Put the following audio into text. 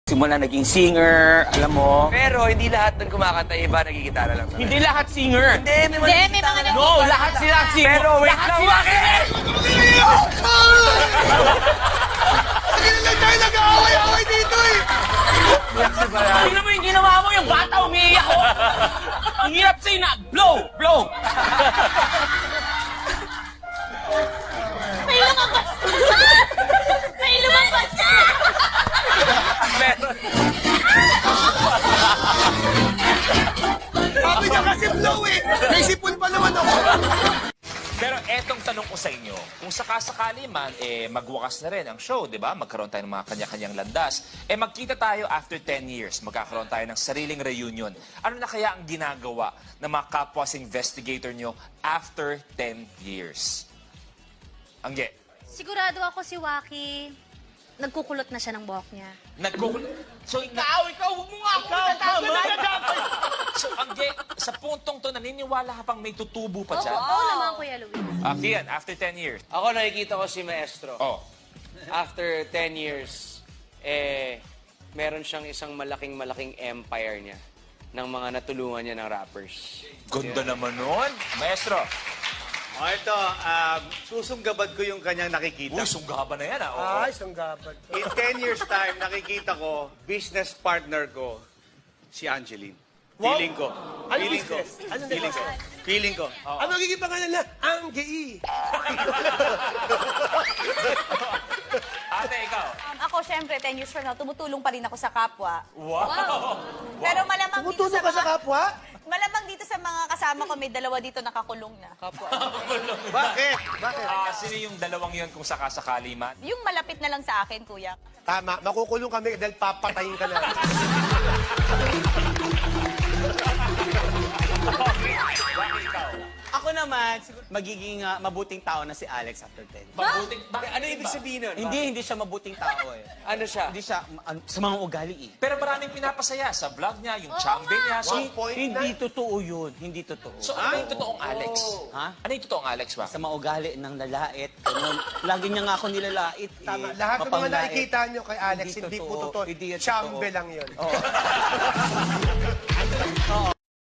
Simula naging singer, alam mo. Pero hindi lahat ng kumakanta, iba nagigitara lang. Hindi lahat singer. Hindi, may may mga No, lahat sila singer. Pero wait lahat lang, sila bakit? Ganun lang tayo nag-aaway-aaway dito eh! Tingnan mo yung ginawa mo, yung bata umiiyak ko. Ang hirap sa'yo na, blow, blow. May lumabas na! May lumabas na! Sabi niya kasi blow eh! May sipon pa naman ako! Pero etong tanong ko sa inyo, kung sakasakali man, magwakas na rin ang show, di ba? Magkaroon tayo ng mga kanya-kanyang landas. Magkita tayo after 10 years. Magkakaroon tayo ng sariling reunion. Ano na kaya ang ginagawa ng mga kapwas investigator nyo after 10 years? Angge, Sigurado ako si Waki, nagkukulot na siya ng buhok niya. So, Ikaw, huwag mo nga ako nagtatapos. so, Angge, sa puntong to, naniniwala ka pang may tutubo pa dyan? Oo naman, Kuya Luis. Kian, after 10 years. Ako nakikita ko si Maestro. Oh. After 10 years, meron siyang isang malaking empire niya ng mga natulungan niya ng rappers. Ganda naman nun. Maestro. Ito, susunggabad ko yung kanyang nakikita. Uy, sunggaban na yan, ah. Oo. Ay, sunggabad. In 10 years time, nakikita ko, business partner ko, si Angeline. Wow. Feeling ko. Ano Feeling ko. business? Ano Feeling ko. negosyo? Feeling ko. Ano magiging pangalan na? Ang gay. Ate, ikaw. Ako, syempre, 10 years from now, tumutulong pa rin ako sa kapwa. Wow. Pero malamang dito Tumutulong ka sa kapwa? malamang dito sa mga kasama ko, may dalawa dito nakakulong na. Kapwa. Bakit? Bakit? Sino yung dalawang yun kung sakasakali man? Yung malapit na lang sa akin, kuya. Tama, makukulong kami dahil papatayin ka na. Ako naman, magiging mabuting tao na si Alex after 10. Mabuting, bakit? Ano ibig sabihin nun? Hindi siya mabuting tao eh. Ano siya? Hindi siya sa mga ugali eh. Pero maraming pinapasaya sa vlog niya, yung chambe niya. So, Hindi totoo yun. Hindi totoo. so ano yung totoong Alex? Ha? Ano yung totoong Alex ba? Sa mga ugali ng lalait. Ganun. Lagi niya nga ako nilalait eh. Tama, lahat ng mga Mapanglait. nakikita nyo kay Alex, hindi po totoo. Hindi yan Chambe totoo. lang yun. Oo.